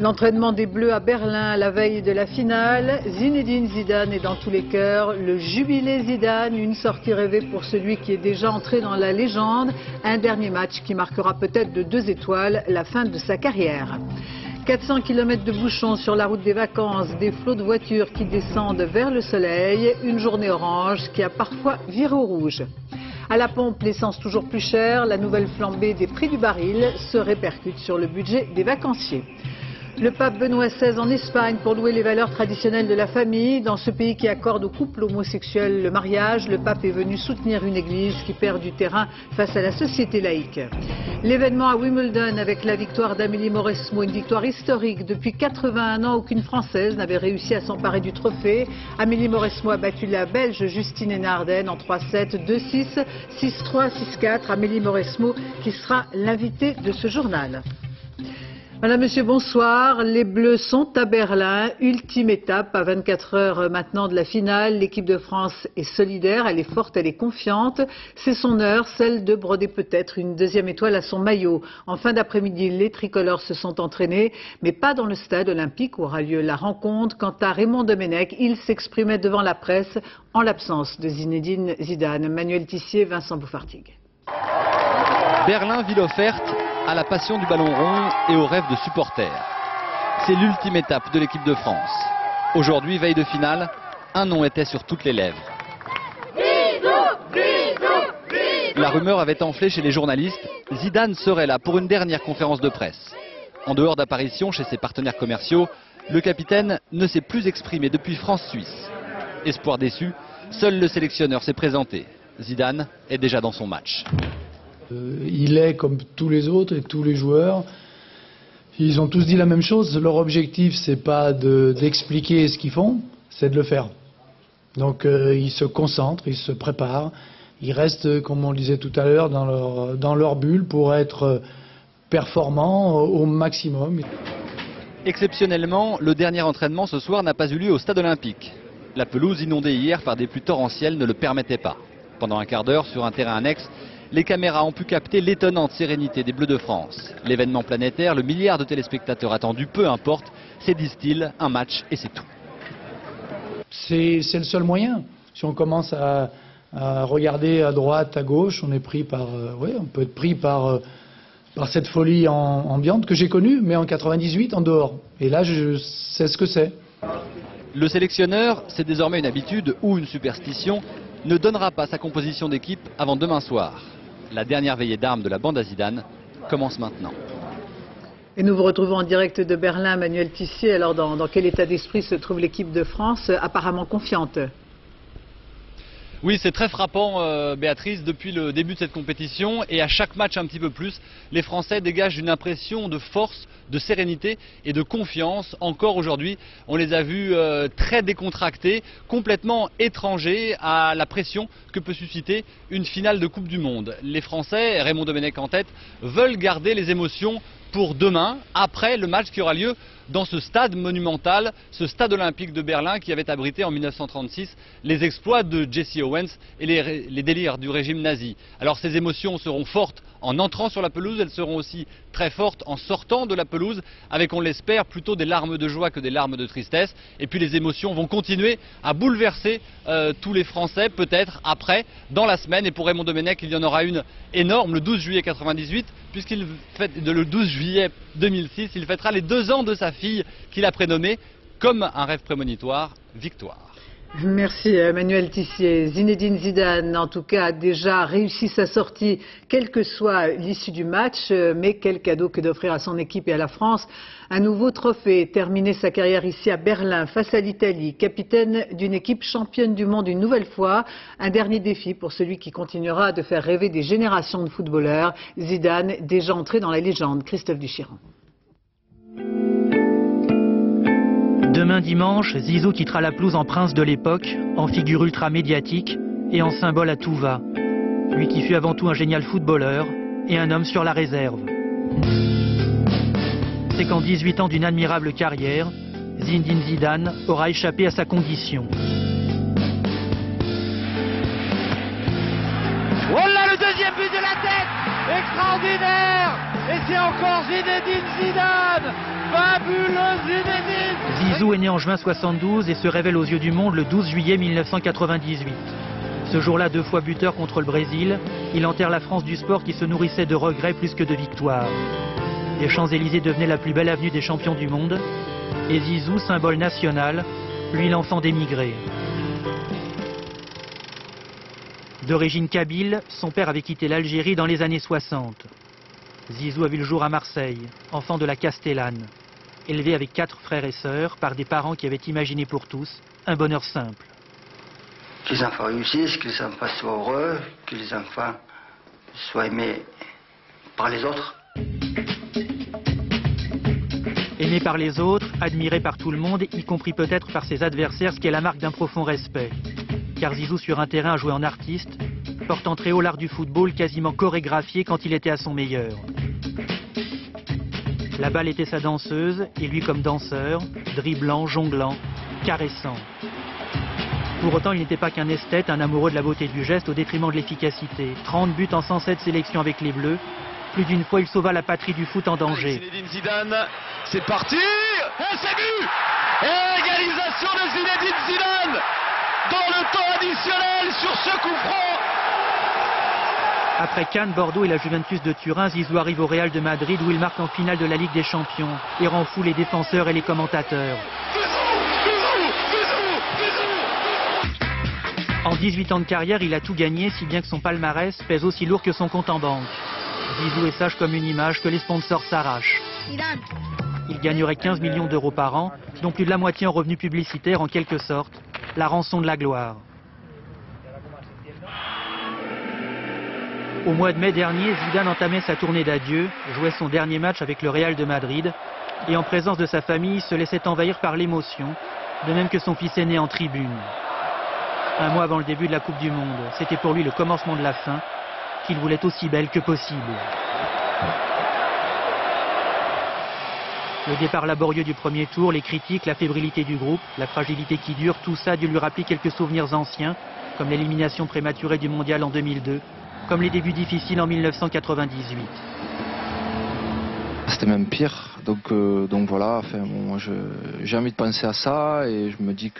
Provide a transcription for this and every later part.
L'entraînement des Bleus à Berlin à la veille de la finale. Zinedine Zidane est dans tous les cœurs. Le jubilé Zidane, une sortie rêvée pour celui qui est déjà entré dans la légende. Un dernier match qui marquera peut-être de 2 étoiles la fin de sa carrière. 400 km de bouchons sur la route des vacances, des flots de voitures qui descendent vers le soleil. Une journée orange qui a parfois viré au rouge. À la pompe, l'essence toujours plus chère. La nouvelle flambée des prix du baril se répercute sur le budget des vacanciers. Le pape Benoît XVI en Espagne pour louer les valeurs traditionnelles de la famille. Dans ce pays qui accorde aux couples homosexuels le mariage, le pape est venu soutenir une église qui perd du terrain face à la société laïque. L'événement à Wimbledon avec la victoire d'Amélie Mauresmo, une victoire historique. Depuis 81 ans, aucune Française n'avait réussi à s'emparer du trophée. Amélie Mauresmo a battu la Belge Justine Hénarden en 3-7, 2-6, 6-3, 6-4. Amélie Mauresmo qui sera l'invitée de ce journal. Madame, Monsieur, bonsoir. Les Bleus sont à Berlin. Ultime étape à 24 heures maintenant de la finale. L'équipe de France est solidaire, elle est forte, elle est confiante. C'est son heure, celle de broder peut-être une deuxième étoile à son maillot. En fin d'après-midi, les tricolores se sont entraînés, mais pas dans le stade olympique où aura lieu la rencontre. Quant à Raymond Domenech, il s'exprimait devant la presse en l'absence de Zinedine Zidane. Manuel Tissier, Vincent Bouffartigue. Berlin, ville offerte à la passion du ballon rond et aux rêves de supporters. C'est l'ultime étape de l'équipe de France. Aujourd'hui, veille de finale, un nom était sur toutes les lèvres. La rumeur avait enflé chez les journalistes. Zidane serait là pour une dernière conférence de presse. En dehors d'apparitions chez ses partenaires commerciaux, le capitaine ne s'est plus exprimé depuis France-Suisse. Espoir déçu, seul le sélectionneur s'est présenté. Zidane est déjà dans son match. Il est comme tous les autres et tous les joueurs. Ils ont tous dit la même chose. Leur objectif, c'est pas d'expliquer ce qu'ils font, c'est de le faire. Donc ils se concentrent, ils se préparent. Ils restent, comme on le disait tout à l'heure, dans leur bulle pour être performants au maximum. Exceptionnellement, le dernier entraînement ce soir n'a pas eu lieu au stade olympique. La pelouse inondée hier par des pluies torrentielles ne le permettait pas. Pendant un quart d'heure, sur un terrain annexe, les caméras ont pu capter l'étonnante sérénité des Bleus de France. L'événement planétaire, le milliard de téléspectateurs attendus, peu importe, c'est, disent-ils, un match et c'est tout. C'est le seul moyen. Si on commence à regarder à droite, à gauche, on est pris par, on peut être pris par cette folie ambiante que j'ai connue, mais en 98 en dehors. Et là, je sais ce que c'est. Le sélectionneur, c'est désormais une habitude ou une superstition, ne donnera pas sa composition d'équipe avant demain soir. La dernière veillée d'armes de la bande à Zidane commence maintenant. Et nous vous retrouvons en direct de Berlin, Manuel Tissier. Alors dans quel état d'esprit se trouve l'équipe de France, apparemment confiante? Oui, c'est très frappant, Béatrice, depuis le début de cette compétition et à chaque match un petit peu plus, les Français dégagent une impression de force, de sérénité et de confiance. Encore aujourd'hui, on les a vus très décontractés, complètement étrangers à la pression que peut susciter une finale de Coupe du Monde. Les Français, Raymond Domenech en tête, veulent garder les émotions pour demain, après le match qui aura lieu dans ce stade monumental, ce stade olympique de Berlin qui avait abrité en 1936 les exploits de Jesse Owens et les délires du régime nazi. Alors ces émotions seront fortes en entrant sur la pelouse, elles seront aussi très fortes en sortant de la pelouse, avec, on l'espère, plutôt des larmes de joie que des larmes de tristesse. Et puis les émotions vont continuer à bouleverser tous les Français, peut-être après, dans la semaine. Et pour Raymond Domenech, il y en aura une énorme, le 12 juillet 98, puisqu'il fête le 12 juillet 2006, il fêtera les 2 ans de sa fille qu'il a prénommée, comme un rêve prémonitoire, Victoire. Merci Manuel Tissier. Zinedine Zidane, en tout cas, a déjà réussi sa sortie, quelle que soit l'issue du match. Mais quel cadeau que d'offrir à son équipe et à la France un nouveau trophée. Terminer sa carrière ici à Berlin, face à l'Italie. Capitaine d'une équipe championne du monde une nouvelle fois. Un dernier défi pour celui qui continuera de faire rêver des générations de footballeurs. Zidane, déjà entré dans la légende. Christophe Duchiran. Demain dimanche, Zizou quittera la pelouse en prince de l'époque, en figure ultra médiatique et en symbole à tout va. Lui qui fut avant tout un génial footballeur et un homme sur la réserve. C'est qu'en 18 ans d'une admirable carrière, Zinedine Zidane aura échappé à sa condition. Oh là, le deuxième but de la tête, extraordinaire. Et c'est encore Zinedine Zidane, 20 bulle, Zinedine. Zizou est né en juin 72 et se révèle aux yeux du monde le 12 juillet 1998. Ce jour-là, 2 fois buteur contre le Brésil, il enterre la France du sport qui se nourrissait de regrets plus que de victoires. Les Champs-Élysées devenaient la plus belle avenue des champions du monde. Et Zizou, symbole national, lui l'enfant d'émigré. D'origine kabyle, son père avait quitté l'Algérie dans les années 60. Zizou a vu le jour à Marseille, enfant de la Castellane, élevé avec 4 frères et sœurs par des parents qui avaient imaginé pour tous un bonheur simple. Que les enfants réussissent, que les enfants soient heureux, que les enfants soient aimés par les autres. Aimé par les autres, admiré par tout le monde, y compris peut-être par ses adversaires, ce qui est la marque d'un profond respect. Car Zizou sur un terrain a joué en artiste, portant très haut l'art du football quasiment chorégraphié quand il était à son meilleur. La balle était sa danseuse, et lui comme danseur, dribblant, jonglant, caressant. Pour autant, il n'était pas qu'un esthète, un amoureux de la beauté du geste au détriment de l'efficacité. 30 buts en 107 sélections avec les Bleus. Plus d'une fois, il sauva la patrie du foot en danger. Zinedine Zidane, c'est parti. Et c'est but. Et égalisation de Zinedine Zidane dans le temps additionnel sur ce coup franc. Après Cannes, Bordeaux et la Juventus de Turin, Zizou arrive au Real de Madrid où il marque en finale de la Ligue des Champions et rend fou les défenseurs et les commentateurs. En 18 ans de carrière, il a tout gagné, si bien que son palmarès pèse aussi lourd que son compte en banque. Zizou est sage comme une image que les sponsors s'arrachent. Il gagnerait 15 millions d'euros par an, dont plus de la moitié en revenus publicitaires, en quelque sorte, la rançon de la gloire. Au mois de mai dernier, Zidane entamait sa tournée d'adieu, jouait son dernier match avec le Real de Madrid, et en présence de sa famille, se laissait envahir par l'émotion, de même que son fils aîné en tribune. Un mois avant le début de la Coupe du Monde, c'était pour lui le commencement de la fin, qu'il voulait aussi belle que possible. Le départ laborieux du premier tour, les critiques, la fébrilité du groupe, la fragilité qui dure, tout ça a dû lui rappeler quelques souvenirs anciens, comme l'élimination prématurée du Mondial en 2002, comme les débuts difficiles en 1998. C'était même pire, donc voilà, enfin, bon, moi j'ai envie de penser à ça et je me dis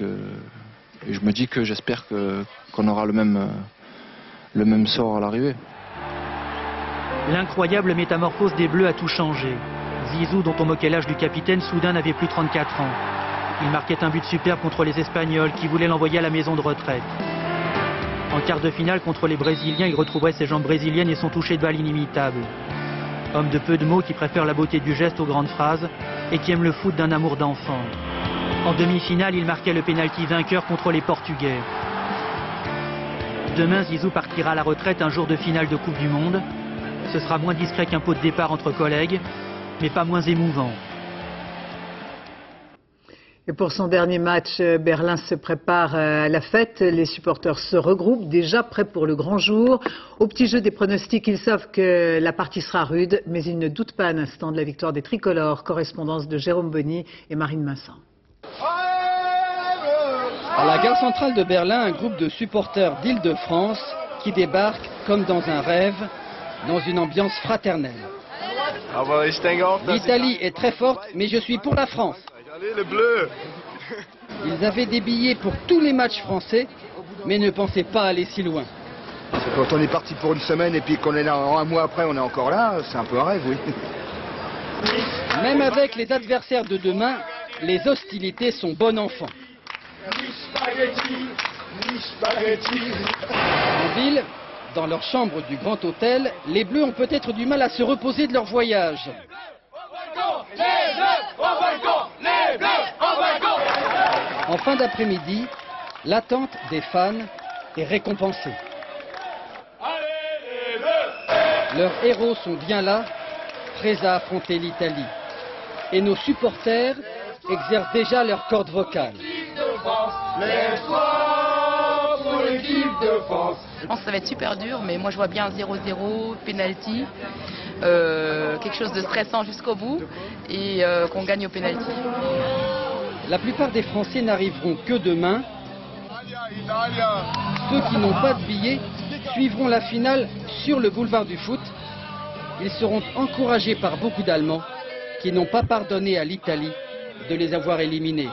que j'espère qu'on aura le même sort à l'arrivée. L'incroyable métamorphose des Bleus a tout changé. Zizou, dont on moquait l'âge du capitaine, soudain n'avait plus 34 ans. Il marquait un but superbe contre les Espagnols qui voulaient l'envoyer à la maison de retraite. En quart de finale contre les Brésiliens, il retrouverait ses jambes brésiliennes et son toucher de balle inimitable. Homme de peu de mots qui préfère la beauté du geste aux grandes phrases et qui aime le foot d'un amour d'enfant. En demi-finale, il marquait le pénalty vainqueur contre les Portugais. Demain, Zizou partira à la retraite un jour de finale de Coupe du Monde. Ce sera moins discret qu'un pot de départ entre collègues, mais pas moins émouvant. Et pour son dernier match, Berlin se prépare à la fête. Les supporters se regroupent, déjà prêts pour le grand jour. Au petit jeu des pronostics, ils savent que la partie sera rude, mais ils ne doutent pas un instant de la victoire des tricolores. Correspondance de Jérôme Bonny et Marine Vincent. À la gare centrale de Berlin, un groupe de supporters d'Île-de-France qui débarque comme dans un rêve, dans une ambiance fraternelle. L'Italie est très forte, mais je suis pour la France. Les Bleus. Ils avaient des billets pour tous les matchs français, mais ne pensaient pas aller si loin. Quand on est parti pour une semaine et puis qu'on est là un mois après, on est encore là, c'est un peu un rêve, oui. Même avec les adversaires de demain, les hostilités sont bon enfant. En ville, dans leur chambre du Grand Hôtel, les Bleus ont peut-être du mal à se reposer de leur voyage. En fin d'après-midi, l'attente des fans est récompensée. Leurs héros sont bien là, prêts à affronter l'Italie. Et nos supporters exercent déjà leur corde vocale. Je pense que ça va être super dur, mais moi je vois bien un 0-0, penalty, quelque chose de stressant jusqu'au bout et qu'on gagne au penalty. La plupart des Français n'arriveront que demain. Ceux qui n'ont pas de billets suivront la finale sur le boulevard du foot. Ils seront encouragés par beaucoup d'Allemands qui n'ont pas pardonné à l'Italie de les avoir éliminés.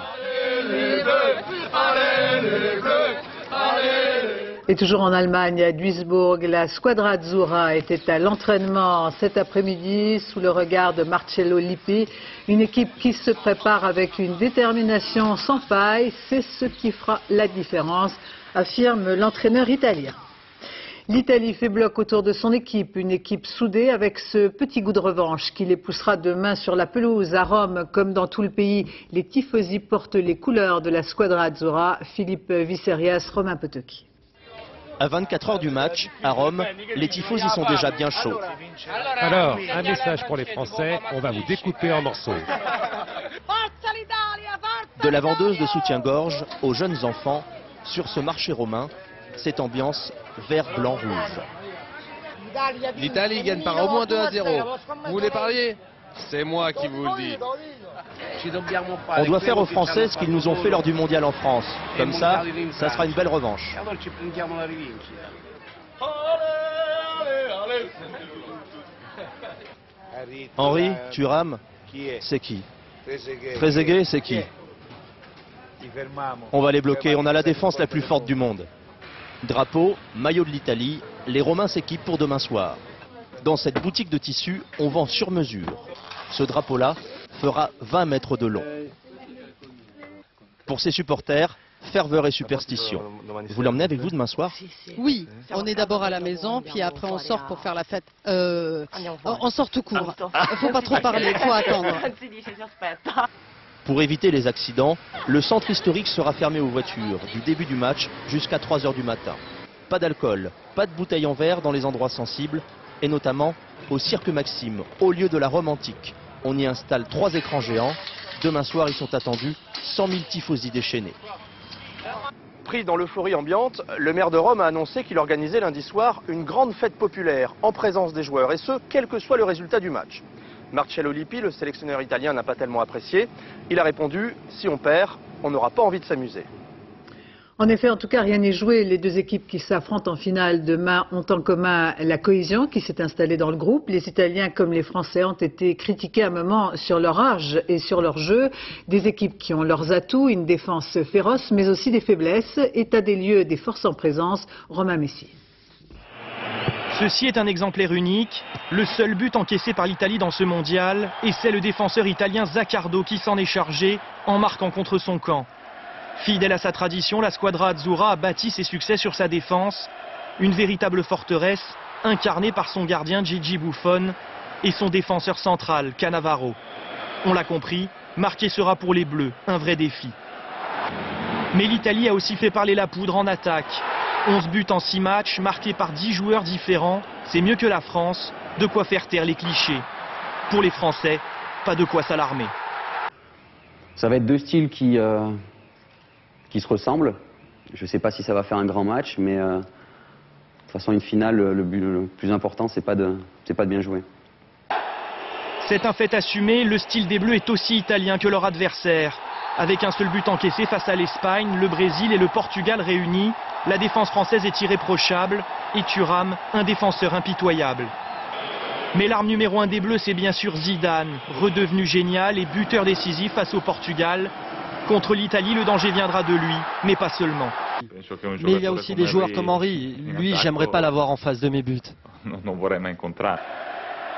Et toujours en Allemagne, à Duisbourg, la Squadra Azzurra était à l'entraînement cet après-midi sous le regard de Marcello Lippi. Une équipe qui se prépare avec une détermination sans faille. C'est ce qui fera la différence, affirme l'entraîneur italien. L'Italie fait bloc autour de son équipe, une équipe soudée avec ce petit goût de revanche qui les poussera demain sur la pelouse. À Rome, comme dans tout le pays, les tifosi portent les couleurs de la Squadra Azzurra. Philippe Visserias, Romain Potocki. À 24 heures du match, à Rome, les tifosi sont déjà bien chauds. Alors, un message pour les Français, on va vous découper en morceaux. De la vendeuse de soutien-gorge aux jeunes enfants, sur ce marché romain, cette ambiance vert, blanc, rouge. L'Italie gagne par au moins 2-0. Vous voulez parier? C'est moi qui vous le dis. On doit faire aux Français ce qu'ils nous ont fait lors du mondial en France. Comme ça sera une belle revanche. Henri, Thuram, c'est qui? Trezeguet, c'est qui? On va les bloquer, on a la défense la plus forte du monde. Drapeau, maillot de l'Italie, les Romains s'équipent pour demain soir. Dans cette boutique de tissus, on vend sur mesure. Ce drapeau-là fera 20 mètres de long. Pour ses supporters, ferveur et superstition. Vous l'emmenez avec vous demain soir? Oui, on est d'abord à la maison, puis après on sort pour faire la fête. On sort tout court. Il ne faut pas trop parler, il faut attendre. Pour éviter les accidents, le centre historique sera fermé aux voitures du début du match jusqu'à 3 h du matin. Pas d'alcool, pas de bouteilles en verre dans les endroits sensibles, et notamment au Cirque Maxime, au lieu de la Rome antique. On y installe 3 écrans géants. Demain soir, ils sont attendus 100 000 tifosi déchaînés. Pris dans l'euphorie ambiante, le maire de Rome a annoncé qu'il organisait lundi soir une grande fête populaire en présence des joueurs, et ce, quel que soit le résultat du match. Marcello Lippi, le sélectionneur italien, n'a pas tellement apprécié. Il a répondu « Si on perd, on n'aura pas envie de s'amuser ». En effet, en tout cas, rien n'est joué. Les deux équipes qui s'affrontent en finale demain ont en commun la cohésion qui s'est installée dans le groupe. Les Italiens comme les Français ont été critiqués à un moment sur leur âge et sur leur jeu. Des équipes qui ont leurs atouts, une défense féroce, mais aussi des faiblesses. État des lieux des forces en présence, Romain Messi. Ceci est un exemplaire unique. Le seul but encaissé par l'Italie dans ce mondial, et c'est le défenseur italien Zaccardo qui s'en est chargé en marquant contre son camp. Fidèle à sa tradition, la Squadra Azzurra a bâti ses succès sur sa défense. Une véritable forteresse, incarnée par son gardien Gigi Buffon et son défenseur central, Cannavaro. On l'a compris, marquer sera pour les Bleus un vrai défi. Mais l'Italie a aussi fait parler la poudre en attaque. 11 buts en 6 matchs, marqués par 10 joueurs différents. C'est mieux que la France, de quoi faire taire les clichés. Pour les Français, pas de quoi s'alarmer. Ça va être deux styles qui se ressemblent. Je ne sais pas si ça va faire un grand match, mais de toute façon, une finale, le plus important, c'est pas de bien jouer. C'est un fait assumé, le style des Bleus est aussi italien que leur adversaire. Avec un seul but encaissé face à l'Espagne, le Brésil et le Portugal réunis, la défense française est irréprochable et Thuram, un défenseur impitoyable. Mais l'arme numéro 1 des Bleus, c'est bien sûr Zidane, redevenu génial et buteur décisif face au Portugal. Contre l'Italie, le danger viendra de lui, mais pas seulement. Mais il y a aussi des joueurs comme Henri. Lui, j'aimerais pas l'avoir en face de mes buts.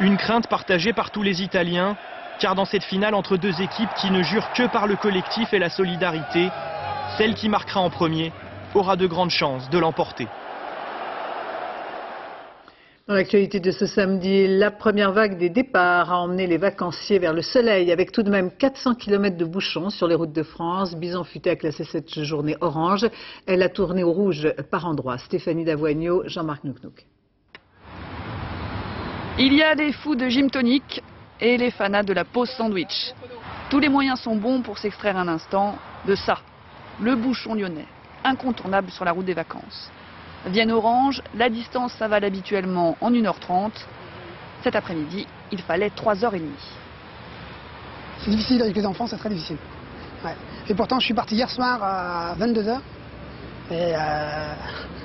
Une crainte partagée par tous les Italiens, car dans cette finale entre deux équipes qui ne jurent que par le collectif et la solidarité, celle qui marquera en premier aura de grandes chances de l'emporter. Dans l'actualité de ce samedi, la première vague des départs a emmené les vacanciers vers le soleil, avec tout de même 400 km de bouchons sur les routes de France. Bison Futé a classé cette journée orange. Elle a tourné au rouge par endroits. Stéphanie Davoigneau, Jean-Marc Nouknouk. Il y a les fous de gym tonic et les fanas de la pause sandwich. Tous les moyens sont bons pour s'extraire un instant de ça, le bouchon lyonnais, incontournable sur la route des vacances. Vienne-Orange, la distance s'avale habituellement en 1h30. Cet après-midi, il fallait 3h30. C'est difficile avec les enfants, c'est très difficile. Ouais. Et pourtant, je suis parti hier soir à 22h. Et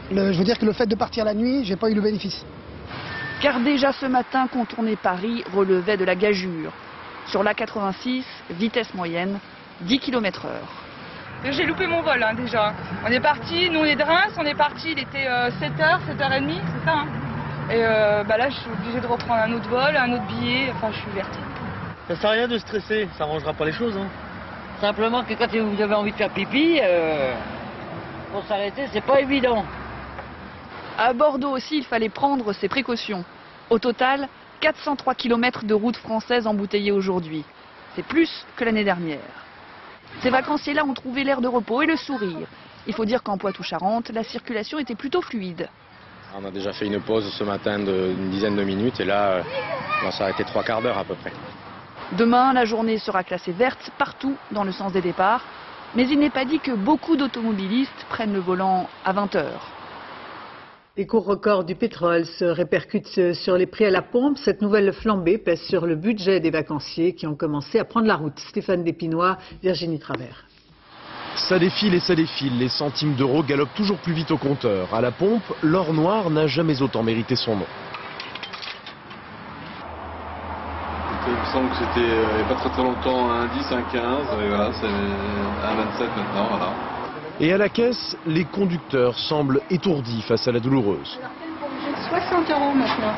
je veux dire que le fait de partir la nuit, j'ai pas eu le bénéfice. Car déjà ce matin, contourner Paris relevait de la gageure. Sur l'A86, vitesse moyenne, 10 km/h. J'ai loupé mon vol déjà. On est parti, nous on est de Reims, on est parti, il était 7h, 7h30, c'est ça. Et là je suis obligée de reprendre un autre vol, un autre billet, enfin je suis verte. Ça sert à rien de stresser, ça arrangera pas les choses. Simplement que quand vous avez envie de faire pipi, pour s'arrêter, c'est pas évident. À Bordeaux aussi, il fallait prendre ses précautions. Au total, 403 km de routes françaises embouteillées aujourd'hui. C'est plus que l'année dernière. Ces vacanciers-là ont trouvé l'air de repos et le sourire. Il faut dire qu'en Poitou-Charentes, la circulation était plutôt fluide. On a déjà fait une pause ce matin d'une dizaine de minutes et là, on s'est arrêté 3 quarts d'heure à peu près. Demain, la journée sera classée verte partout dans le sens des départs. Mais il n'est pas dit que beaucoup d'automobilistes prennent le volant à 20 h. Les cours records du pétrole se répercutent sur les prix à la pompe. Cette nouvelle flambée pèse sur le budget des vacanciers qui ont commencé à prendre la route. Stéphane Despinois, Virginie Travers. Ça défile et ça défile. Les centimes d'euros galopent toujours plus vite au compteur. À la pompe, l'or noir n'a jamais autant mérité son nom. Il me semble que c'était il n'y a pas très longtemps un 10, un 15. Et voilà, c'est un 27 maintenant. Voilà. Et à la caisse, les conducteurs semblent étourdis face à la douloureuse. 60 € maintenant.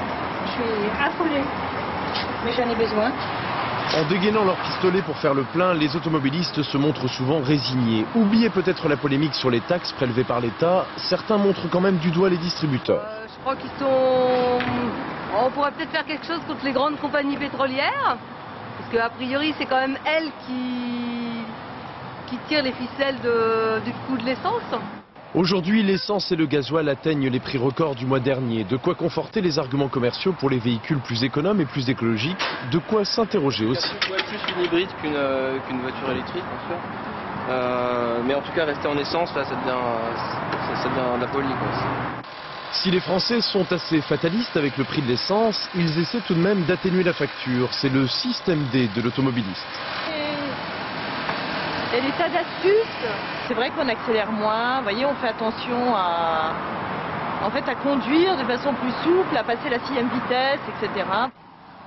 Je suis affolée. Mais j'en ai besoin. En dégainant leur pistolet pour faire le plein, les automobilistes se montrent souvent résignés. Oubliez peut-être la polémique sur les taxes prélevées par l'État, certains montrent quand même du doigt les distributeurs. Je crois qu'ils sont... On pourrait peut-être faire quelque chose contre les grandes compagnies pétrolières. Parce qu'a priori, c'est quand même elles qui tirent les ficelles du coût de l'essence. Aujourd'hui, l'essence et le gasoil atteignent les prix records du mois dernier. De quoi conforter les arguments commerciaux pour les véhicules plus économes et plus écologiques. De quoi s'interroger aussi. Ça pourrait être plus une hybride qu'une voiture électrique, bien sûr. Mais en tout cas, rester en essence, là, ça devient de la folie, quoi. Si les Français sont assez fatalistes avec le prix de l'essence, ils essaient tout de même d'atténuer la facture. C'est le système D de l'automobiliste. Et des tas d'astuces. C'est vrai qu'on accélère moins, vous voyez, on fait attention à conduire de façon plus souple, à passer la 6e vitesse, etc.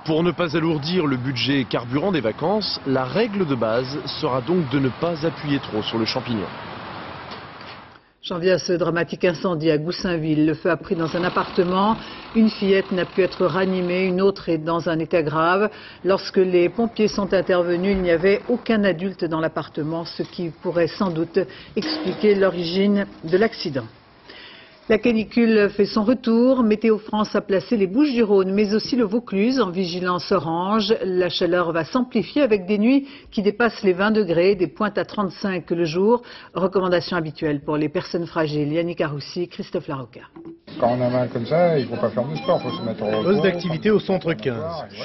Pour ne pas alourdir le budget carburant des vacances, la règle de base sera donc de ne pas appuyer trop sur le champignon. J'en viens à ce dramatique incendie à Goussainville. Le feu a pris dans un appartement. Une fillette n'a pu être ranimée, une autre est dans un état grave. Lorsque les pompiers sont intervenus, il n'y avait aucun adulte dans l'appartement, ce qui pourrait sans doute expliquer l'origine de l'accident. La canicule fait son retour. Météo France a placé les Bouches-du-Rhône, mais aussi le Vaucluse en vigilance orange. La chaleur va s'amplifier avec des nuits qui dépassent les 20 degrés, des pointes à 35 le jour. Recommandation habituelle pour les personnes fragiles. Yannick Aroussi, Christophe Larocca. Quand on a mal comme ça, il ne faut pas faire de sport, il faut se mettre au repos. Poste d'activité au centre 15.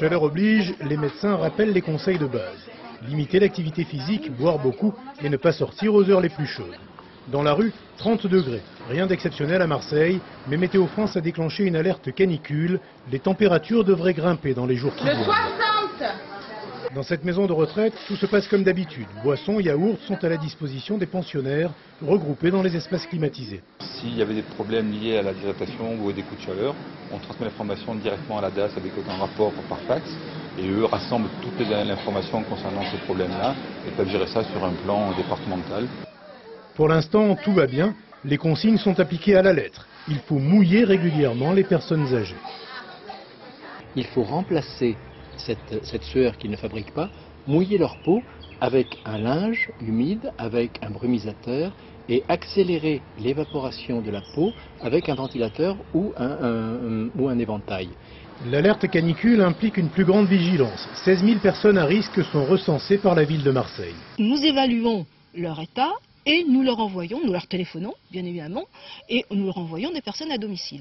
Chaleur oblige, les médecins rappellent les conseils de base. Limiter l'activité physique, boire beaucoup et ne pas sortir aux heures les plus chaudes. Dans la rue, 30 degrés. Rien d'exceptionnel à Marseille, mais Météo France a déclenché une alerte canicule. Les températures devraient grimper dans les jours qui viennent. 60 ! Dans cette maison de retraite, tout se passe comme d'habitude. Boissons, yaourts sont à la disposition des pensionnaires, regroupés dans les espaces climatisés. S'il y avait des problèmes liés à la déshydratation ou à des coups de chaleur, on transmet l'information directement à la DAS avec un rapport par fax. Et eux rassemblent toutes les informations concernant ces problèmes-là et peuvent gérer ça sur un plan départemental. Pour l'instant, tout va bien. Les consignes sont appliquées à la lettre. Il faut mouiller régulièrement les personnes âgées. Il faut remplacer cette sueur qu'ils ne fabriquent pas, mouiller leur peau avec un linge humide, avec un brumisateur et accélérer l'évaporation de la peau avec un ventilateur ou un éventail. L'alerte canicule implique une plus grande vigilance. 16 000 personnes à risque sont recensées par la ville de Marseille. Nous évaluons leur état et nous leur envoyons, nous leur téléphonons bien évidemment, et nous leur envoyons des personnes à domicile.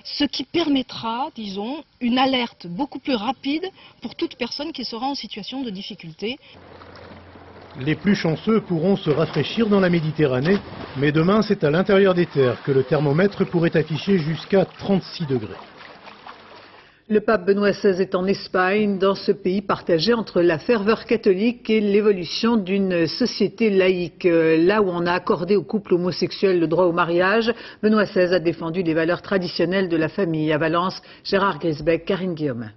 Ce qui permettra, disons, une alerte beaucoup plus rapide pour toute personne qui sera en situation de difficulté. Les plus chanceux pourront se rafraîchir dans la Méditerranée, mais demain c'est à l'intérieur des terres que le thermomètre pourrait afficher jusqu'à 36 degrés. Le pape Benoît XVI est en Espagne, dans ce pays partagé entre la ferveur catholique et l'évolution d'une société laïque. Là où on a accordé aux couples homosexuels le droit au mariage, Benoît XVI a défendu les valeurs traditionnelles de la famille. À Valence, Gérard Grisbeck, Karine Guillaume.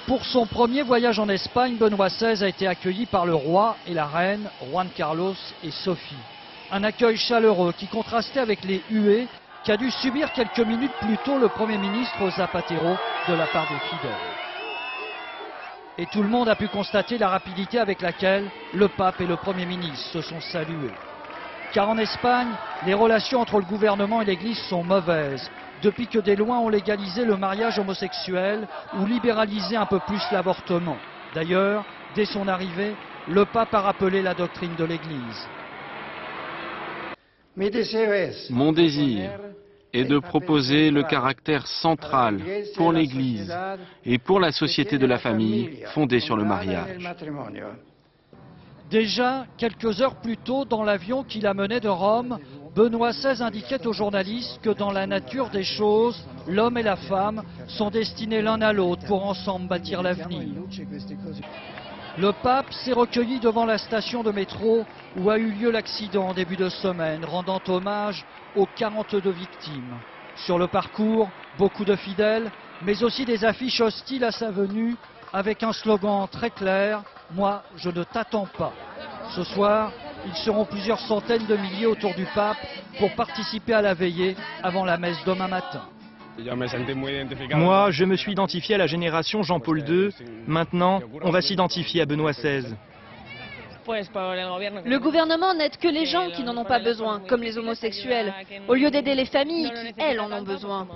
Pour son premier voyage en Espagne, Benoît XVI a été accueilli par le roi et la reine, Juan Carlos et Sophie. Un accueil chaleureux qui contrastait avec les huées qu'a dû subir quelques minutes plus tôt le Premier ministre Zapatero de la part des fidèles. Et tout le monde a pu constater la rapidité avec laquelle le pape et le Premier ministre se sont salués. Car en Espagne, les relations entre le gouvernement et l'Église sont mauvaises, depuis que des lois ont légalisé le mariage homosexuel ou libéralisé un peu plus l'avortement. D'ailleurs, dès son arrivée, le pape a rappelé la doctrine de l'Église. Mon désir est de proposer le caractère central pour l'Église et pour la société de la famille fondée sur le mariage. Déjà, quelques heures plus tôt, dans l'avion qui l'amenait de Rome, Benoît XVI indiquait aux journalistes que dans la nature des choses, l'homme et la femme sont destinés l'un à l'autre pour ensemble bâtir l'avenir. Le pape s'est recueilli devant la station de métro où a eu lieu l'accident en début de semaine, rendant hommage aux 42 victimes. Sur le parcours, beaucoup de fidèles, mais aussi des affiches hostiles à sa venue, avec un slogan très clair, « Moi, je ne t'attends pas ». Ce soir, ils seront plusieurs centaines de milliers autour du pape pour participer à la veillée avant la messe demain matin. Moi, je me suis identifié à la génération Jean-Paul II. Maintenant, on va s'identifier à Benoît XVI. Le gouvernement n'aide que les gens qui n'en ont pas besoin, comme les homosexuels, au lieu d'aider les familles qui, elles, en ont besoin.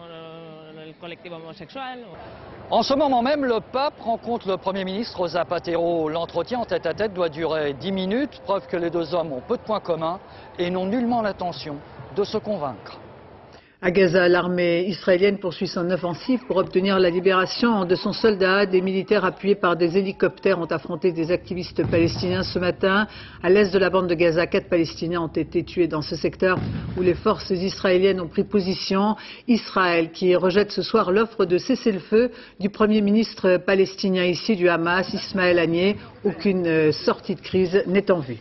En ce moment même, le pape rencontre le Premier ministre Zapatero. L'entretien en tête-à-tête doit durer 10 minutes, preuve que les deux hommes ont peu de points communs et n'ont nullement l'intention de se convaincre. À Gaza, l'armée israélienne poursuit son offensive pour obtenir la libération de son soldat. Des militaires appuyés par des hélicoptères ont affronté des activistes palestiniens ce matin. À l'est de la bande de Gaza, 4 Palestiniens ont été tués dans ce secteur où les forces israéliennes ont pris position. Israël qui rejette ce soir l'offre de cessez-le-feu du Premier ministre palestinien issu du Hamas, Ismaël Haniyeh. Aucune sortie de crise n'est en vue.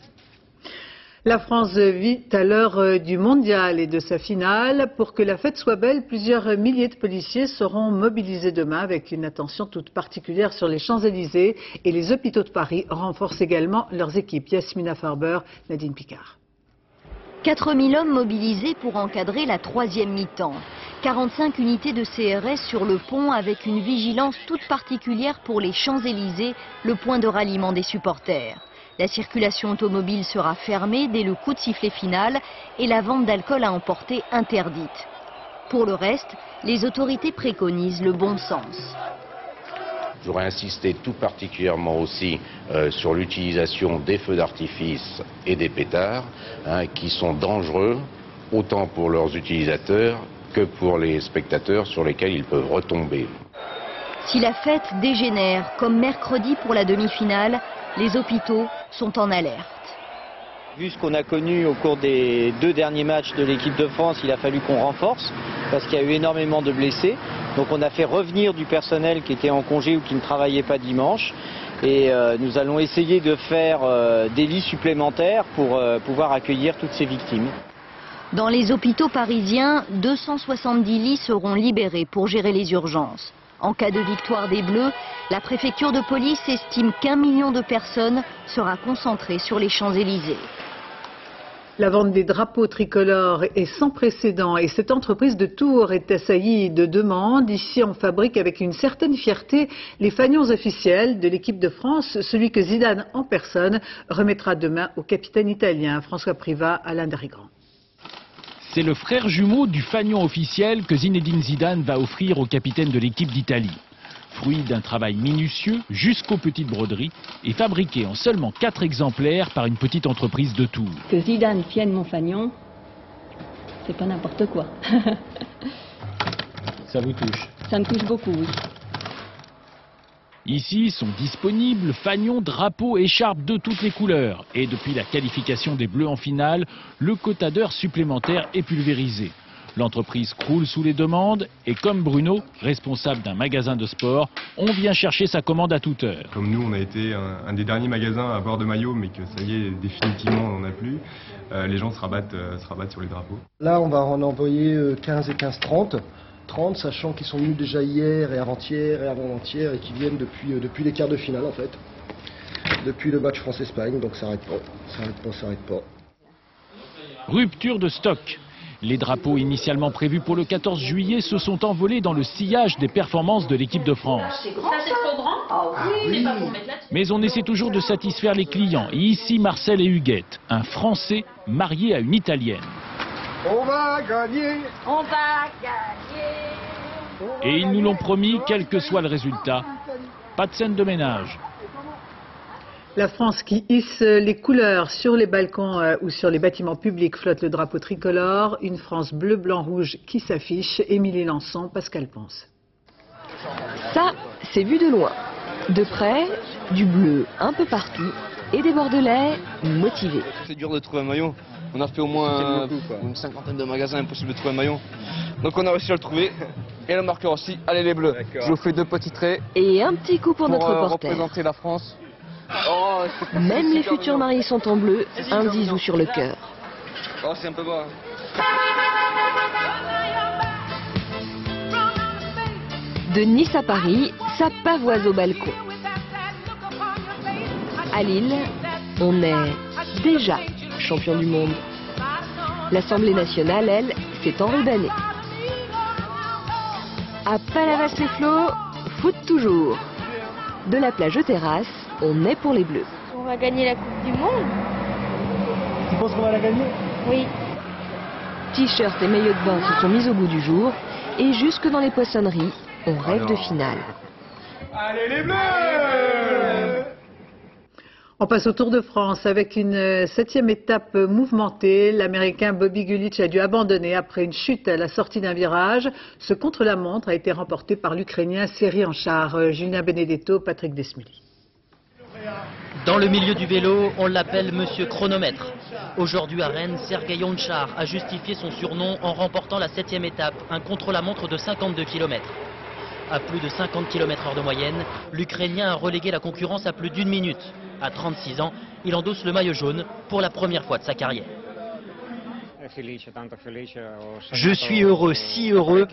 La France vit à l'heure du mondial et de sa finale. Pour que la fête soit belle, plusieurs milliers de policiers seront mobilisés demain avec une attention toute particulière sur les Champs-Élysées. Et les hôpitaux de Paris renforcent également leurs équipes. Yasmina Farber, Nadine Picard. 4000 hommes mobilisés pour encadrer la troisième mi-temps. 45 unités de CRS sur le pont avec une vigilance toute particulière pour les Champs-Élysées, le point de ralliement des supporters. La circulation automobile sera fermée dès le coup de sifflet final et la vente d'alcool à emporter interdite. Pour le reste, les autorités préconisent le bon sens. J'aurais insisté tout particulièrement aussi sur l'utilisation des feux d'artifice et des pétards, qui sont dangereux autant pour leurs utilisateurs que pour les spectateurs sur lesquels ils peuvent retomber. Si la fête dégénère, comme mercredi pour la demi-finale, les hôpitaux sont en alerte. Vu ce qu'on a connu au cours des 2 derniers matchs de l'équipe de France, il a fallu qu'on renforce parce qu'il y a eu énormément de blessés. Donc on a fait revenir du personnel qui était en congé ou qui ne travaillait pas dimanche. Et nous allons essayer de faire des lits supplémentaires pour pouvoir accueillir toutes ces victimes. Dans les hôpitaux parisiens, 270 lits seront libérés pour gérer les urgences. En cas de victoire des Bleus, la préfecture de police estime qu'1 million de personnes sera concentrée sur les Champs-Élysées. La vente des drapeaux tricolores est sans précédent et cette entreprise de Tours est assaillie de demandes. Ici, on fabrique avec une certaine fierté les fanions officiels de l'équipe de France, celui que Zidane en personne remettra demain au capitaine italien François Privat, Alain Darigrand. C'est le frère jumeau du fanion officiel que Zinedine Zidane va offrir au capitaine de l'équipe d'Italie. Fruit d'un travail minutieux jusqu'aux petites broderies et fabriqué en seulement 4 exemplaires par une petite entreprise de Tours. Que Zidane tienne mon fanion, c'est pas n'importe quoi. Ça vous touche? Ça me touche beaucoup, oui. Ici sont disponibles fanions, drapeaux, écharpes de toutes les couleurs. Et depuis la qualification des Bleus en finale, le quota d'heures supplémentaire est pulvérisé. L'entreprise croule sous les demandes et comme Bruno, responsable d'un magasin de sport, on vient chercher sa commande à toute heure. Comme nous, on a été un des derniers magasins à avoir de maillots, mais que ça y est, définitivement, on n'en a plus. Les gens se rabattent sur les drapeaux. Là, on va en envoyer 15 et 15-30. 30, sachant qu'ils sont venus déjà hier et avant-hier et avant-hier et qu'ils viennent depuis les quarts de finale en fait. Depuis le match France-Espagne, donc ça s'arrête pas. Rupture de stock. Les drapeaux initialement prévus pour le 14 juillet se sont envolés dans le sillage des performances de l'équipe de France. Ça c'est trop grand. Oui, mais pas pour mettre là-dessus. Mais on essaie toujours de satisfaire les clients. Et ici, Marcel et Huguette, un Français marié à une Italienne. On va gagner. On va gagner. Et ils nous l'ont promis, quel que soit le résultat. Pas de scène de ménage. La France qui hisse les couleurs sur les balcons ou sur les bâtiments publics, flotte le drapeau tricolore. Une France bleu, blanc, rouge qui s'affiche. Émilie Lançon, Pascal Ponce. Ça, c'est vu de loin. De près, du bleu un peu partout et des Bordelais motivés. C'est dur de trouver un maillot. On a fait au moins une cinquantaine de magasins, impossible de trouver un maillot. Donc on a réussi à le trouver. Et le marqueur aussi. Allez les bleus. Je vous fais 2 petits traits. Et un petit coup pour notre porteur. Représenter la France. Oh, même les futurs mariés sont en bleu, un zizou sur le cœur. Oh, c'est un peu bas. De Nice à Paris, ça pavoise au balcon. À Lille, on est déjà champion du monde. L'Assemblée nationale, elle, s'est enrubanée. À Palavas-les-Flots, foot toujours. De la plage aux terrasses, on est pour les Bleus. On va gagner la Coupe du Monde. Tu penses qu'on va la gagner? Oui. T-shirt et maillots de bain se sont mis au goût du jour. Et jusque dans les poissonneries, on rêve de finale. Allez les Bleus! On passe au Tour de France avec une 7e étape mouvementée. L'Américain Bobby Gulic a dû abandonner après une chute à la sortie d'un virage. Ce contre-la-montre a été remporté par l'Ukrainien Serhii Anchar. Julien Benedetto, Patrick Desmully. Dans le milieu du vélo, on l'appelle Monsieur Chronomètre. Aujourd'hui à Rennes, Serhii Anchar a justifié son surnom en remportant la 7e étape, un contre-la-montre de 52 km. À plus de 50 km/h de moyenne, l'Ukrainien a relégué la concurrence à plus d'1 minute. À 36 ans, il endosse le maillot jaune pour la première fois de sa carrière. Je suis heureux, si heureux.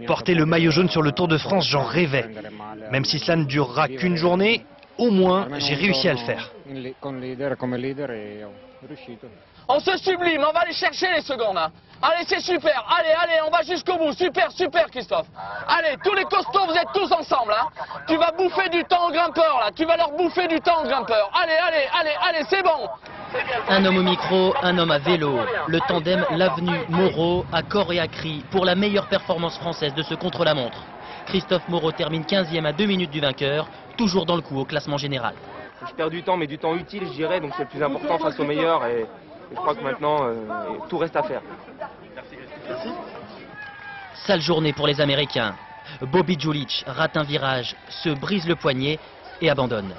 Porter le maillot jaune sur le Tour de France, j'en rêvais. Même si cela ne durera qu'une journée, au moins j'ai réussi à le faire. On se sublime, on va aller chercher les secondes. Hein. Allez, c'est super. Allez, on va jusqu'au bout. Super, Christophe. Allez, tous les costauds, vous êtes tous ensemble. Hein. Tu vas bouffer du temps aux grimpeurs, là. Tu vas leur bouffer du temps aux grimpeurs. Allez, c'est bon. Un homme au micro, un homme à vélo. Le tandem Lavenu Moreau à corps et à cri pour la meilleure performance française de ce contre-la-montre. Christophe Moreau termine 15e à 2 minutes du vainqueur, toujours dans le coup au classement général. Je perds du temps, mais du temps utile, je dirais, donc c'est le plus important face aux meilleurs. Et je crois que maintenant, tout reste à faire. Merci. Sale journée pour les Américains. Bobby Gulic rate un virage, se brise le poignet et abandonne.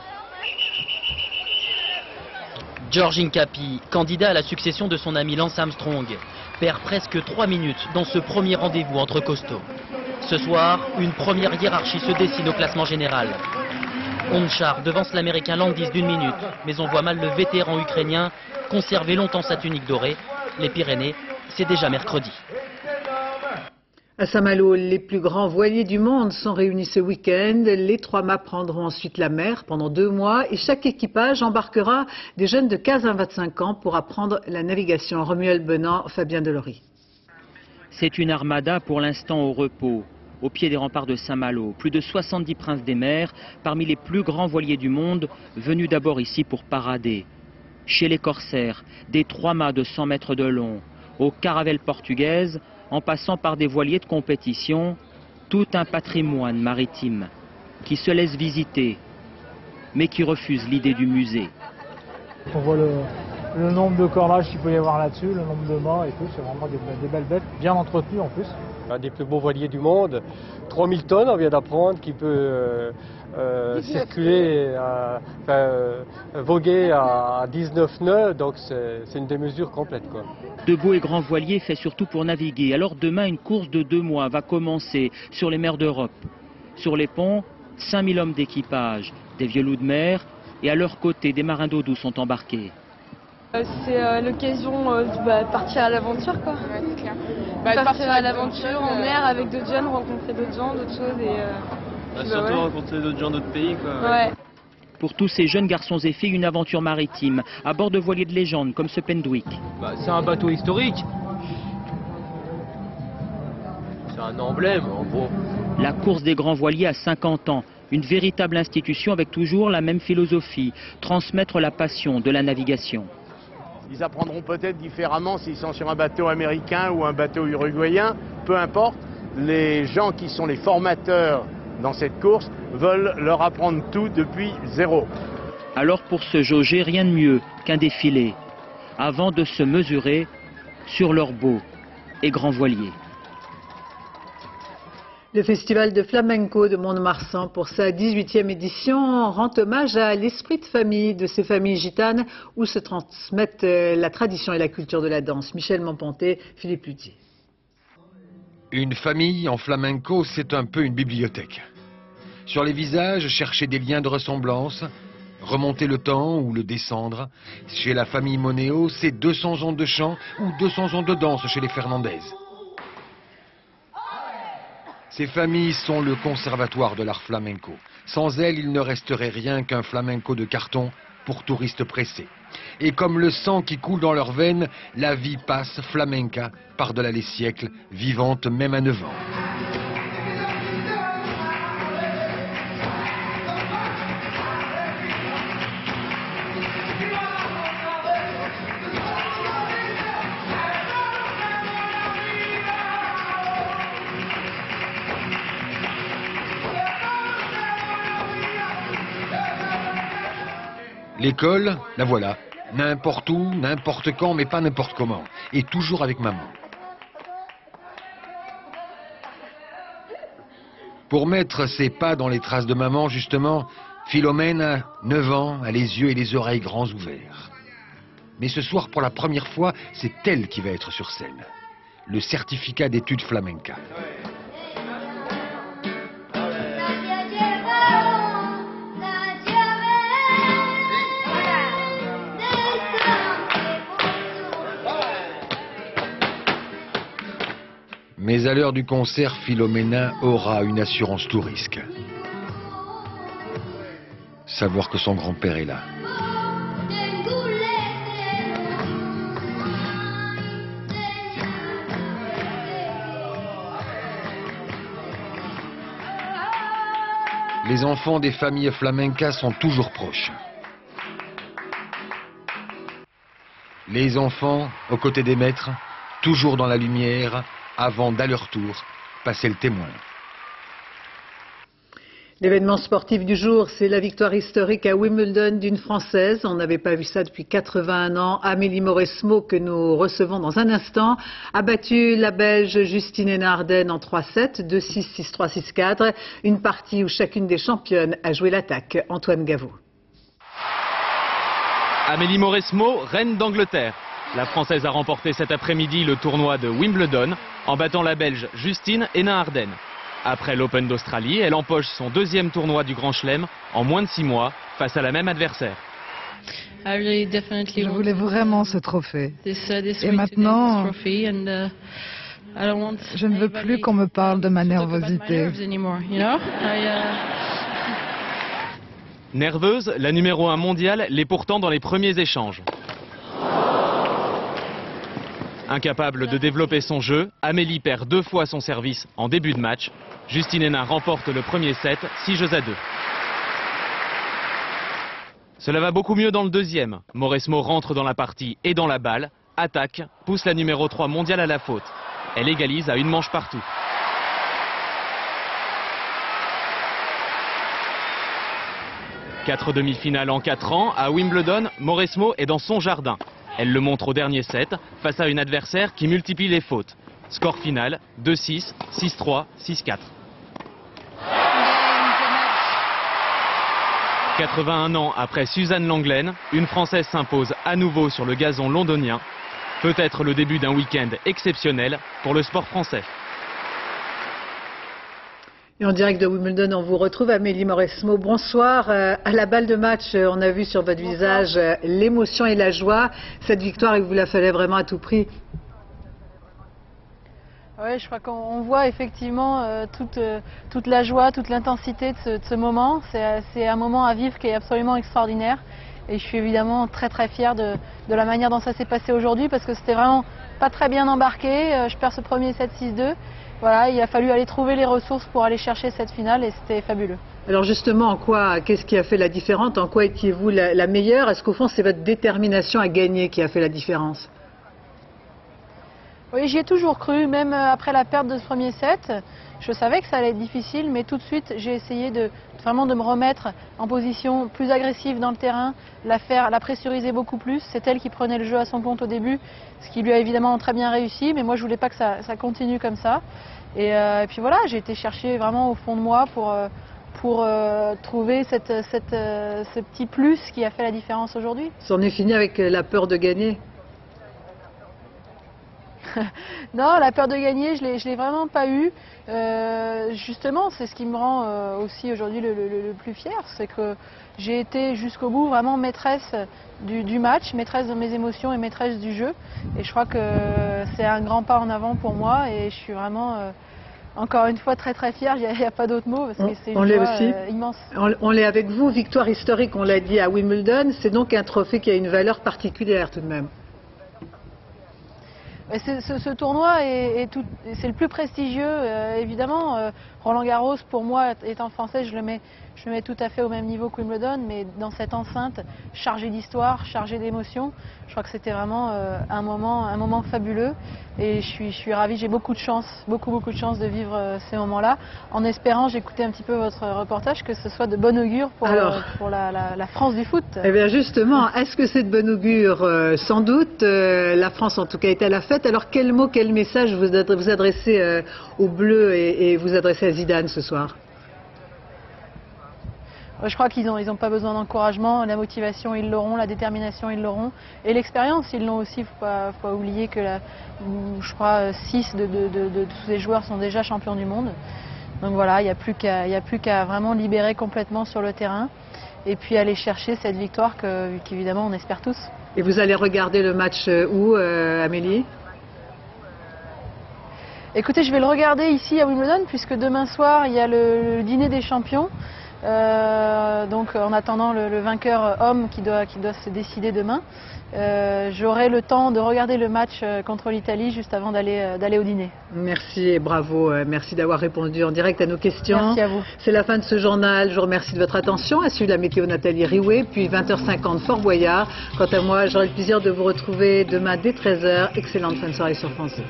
George Hincapie, candidat à la succession de son ami Lance Armstrong, perd presque 3 minutes dans ce premier rendez-vous entre costauds. Ce soir, une première hiérarchie se dessine au classement général. Anchar devance l'Américain Landis d'1 minute, mais on voit mal le vétéran ukrainien conserver longtemps sa tunique dorée. Les Pyrénées, c'est déjà mercredi. À Saint-Malo, les plus grands voiliers du monde sont réunis ce week-end. Les 3 mâts prendront ensuite la mer pendant 2 mois et chaque équipage embarquera des jeunes de 15 à 25 ans pour apprendre la navigation. Romuald Benant, Fabien Delory. C'est une armada pour l'instant au repos. Au pied des remparts de Saint-Malo, plus de 70 princes des mers, parmi les plus grands voiliers du monde, venus d'abord ici pour parader. Chez les corsaires, des 3 mâts de 100 mètres de long, aux caravelles portugaises, en passant par des voiliers de compétition, tout un patrimoine maritime qui se laisse visiter, mais qui refuse l'idée du musée. On voit le nombre de cordages qu'il peut y avoir là-dessus, le nombre de mâts et tout, c'est vraiment des belles bêtes, bien entretenues en plus. Un des plus beaux voiliers du monde, 3000 tonnes, on vient d'apprendre, qui peut circuler, voguer à 19 nœuds, donc c'est une démesure complète, quoi. De beaux et grands voiliers faits surtout pour naviguer. Alors demain, une course de 2 mois va commencer sur les mers d'Europe. Sur les ponts, 5000 hommes d'équipage, des vieux loups de mer, et à leur côté, des marins d'eau douce sont embarqués. C'est l'occasion de partir à l'aventure, quoi. Ouais, c'est clair. Partir à l'aventure en mer avec d'autres jeunes, rencontrer d'autres gens, d'autres choses et... surtout ouais. rencontrer d'autres gens d'autres pays, quoi. Ouais. Pour tous ces jeunes garçons et filles, une aventure maritime, à bord de voiliers de légende comme ce Pendwick. C'est un bateau historique. C'est un emblème, en gros. La course des grands voiliers à 50 ans, une véritable institution avec toujours la même philosophie, transmettre la passion de la navigation. Ils apprendront peut-être différemment s'ils sont sur un bateau américain ou un bateau uruguayen, peu importe. Les gens qui sont les formateurs dans cette course veulent leur apprendre tout depuis zéro. Alors pour se jauger, rien de mieux qu'un défilé, avant de se mesurer sur leurs beaux et grands voiliers. Le festival de flamenco de Mont-de-Marsan, pour sa 18e édition, rend hommage à l'esprit de famille de ces familles gitanes où se transmettent la tradition et la culture de la danse. Michel Monponté, Philippe Luthier. Une famille en flamenco, c'est un peu une bibliothèque. Sur les visages, chercher des liens de ressemblance, remonter le temps ou le descendre. Chez la famille Moneo, c'est 200 ans de chant ou 200 ans de danse chez les Fernandez. Ces familles sont le conservatoire de l'art flamenco. Sans elles, il ne resterait rien qu'un flamenco de carton pour touristes pressés. Et comme le sang qui coule dans leurs veines, la vie passe flamenca par-delà les siècles, vivante même à 9 ans. L'école, la voilà, n'importe où, n'importe quand, mais pas n'importe comment, et toujours avec maman. Pour mettre ses pas dans les traces de maman, justement, Philomène, 9 ans, a les yeux et les oreilles grands ouverts. Mais ce soir, pour la première fois, c'est elle qui va être sur scène. Le certificat d'études flamenca. Mais à l'heure du concert, Philomena aura une assurance tout risque. Savoir que son grand-père est là. Les enfants des familles flamencas sont toujours proches. Les enfants, aux côtés des maîtres, toujours dans la lumière, avant d'à leur tour passer le témoin. L'événement sportif du jour, c'est la victoire historique à Wimbledon d'une Française. On n'avait pas vu ça depuis 81 ans. Amélie Mauresmo, que nous recevons dans un instant, a battu la Belge Justine Henin-Ardenne en 3-7, 2-6, 6-3, 6-4. Une partie où chacune des championnes a joué l'attaque. Antoine Gaveau. Amélie Mauresmo, reine d'Angleterre. La Française a remporté cet après-midi le tournoi de Wimbledon en battant la Belge Justine Henin-Ardenne. Après l'Open d'Australie, elle empoche son deuxième tournoi du Grand Chelem en moins de 6 mois face à la même adversaire. Je voulais vraiment ce trophée. Et maintenant, je ne veux plus qu'on me parle de ma nervosité. Nerveuse, la numéro 1 mondiale l'est pourtant dans les premiers échanges. Incapable de développer son jeu, Amélie perd 2 fois son service en début de match. Justine Henin remporte le premier set, 6-2. Cela va beaucoup mieux dans le deuxième. Mauresmo rentre dans la partie et dans la balle, attaque, pousse la numéro 3 mondiale à la faute. Elle égalise à une manche partout. Quatre demi-finales en 4 ans, à Wimbledon, Mauresmo est dans son jardin. Elle le montre au dernier set, face à une adversaire qui multiplie les fautes. Score final, 2-6, 6-3, 6-4. 81 ans après Suzanne Lenglen, une Française s'impose à nouveau sur le gazon londonien. Peut-être le début d'un week-end exceptionnel pour le sport français. Et en direct de Wimbledon, on vous retrouve, Amélie Mauresmo. Bonsoir. À la balle de match, on a vu sur votre visage l'émotion et la joie. Cette victoire, il vous la fallait vraiment à tout prix. Oui, je crois qu'on voit effectivement toute la joie, toute l'intensité de ce moment. C'est un moment à vivre qui est absolument extraordinaire. Et je suis évidemment très très fière de la manière dont ça s'est passé aujourd'hui parce que c'était vraiment pas très bien embarqué. Je perds ce premier 7-6-2. Voilà, il a fallu aller trouver les ressources pour aller chercher cette finale et c'était fabuleux. Alors justement, en quoi, qu'est-ce qui a fait la différence? En quoi étiez-vous la meilleure? Est-ce qu'au fond, c'est votre détermination à gagner qui a fait la différence? Oui, j'y ai toujours cru, même après la perte de ce premier set. Je savais que ça allait être difficile, mais tout de suite, j'ai essayé vraiment de me remettre en position plus agressive dans le terrain, la pressuriser beaucoup plus. C'est elle qui prenait le jeu à son compte au début, ce qui lui a évidemment très bien réussi, mais moi je voulais pas que ça continue comme ça. Et puis voilà, j'ai été chercher vraiment au fond de moi pour trouver ce petit plus qui a fait la différence aujourd'hui. C'en est fini avec la peur de gagner? Non, la peur de gagner, je l'ai vraiment pas eue. Justement, c'est ce qui me rend aussi aujourd'hui le plus fier, c'est que j'ai été jusqu'au bout vraiment maîtresse du match, maîtresse de mes émotions et maîtresse du jeu. Et je crois que c'est un grand pas en avant pour moi et je suis vraiment encore une fois très très fière. Il n'y a pas d'autre mot parce que c'est une joie immense. On l'est avec vous, victoire historique, on l'a dit à Wimbledon. C'est donc un trophée qui a une valeur particulière tout de même. Ce tournoi c'est le plus prestigieux, évidemment. Roland Garros, pour moi, étant français, je le mets tout à fait au même niveau que Wimbledon, mais dans cette enceinte chargée d'histoire, chargée d'émotions, je crois que c'était vraiment un moment fabuleux. Et je suis ravie, j'ai beaucoup de chance de vivre ces moments-là, en espérant, j'écoutais un petit peu votre reportage, que ce soit de bon augure pour la France du foot. Eh bien justement, est-ce que c'est de bon augure? Sans doute, la France en tout cas est à la fête. Alors quel mot, quel message vous adressez aux Bleus et vous adressez à Zidane ce soir? Je crois qu'ils n'ont pas besoin d'encouragement, la motivation ils l'auront, la détermination ils l'auront, et l'expérience ils l'ont aussi. Il ne faut pas oublier que je crois 6 de tous ces joueurs sont déjà champions du monde. Donc voilà, il n'y a plus qu'à vraiment libérer complètement sur le terrain et puis aller chercher cette victoire qu'évidemment on espère tous. Et vous allez regarder le match où, Amélie? Écoutez, je vais le regarder ici à Wimbledon puisque demain soir il y a le dîner des champions. Donc en attendant le vainqueur homme qui doit se décider demain, j'aurai le temps de regarder le match contre l'Italie juste avant d'aller au dîner. Merci et bravo, merci d'avoir répondu en direct à nos questions. Merci à vous. C'est la fin de ce journal, je vous remercie de votre attention. À suivre la météo Nathalie Riouet, puis 20h50 Fort Boyard. Quant à moi, j'aurai le plaisir de vous retrouver demain dès 13h. Excellente fin de soirée sur France 2.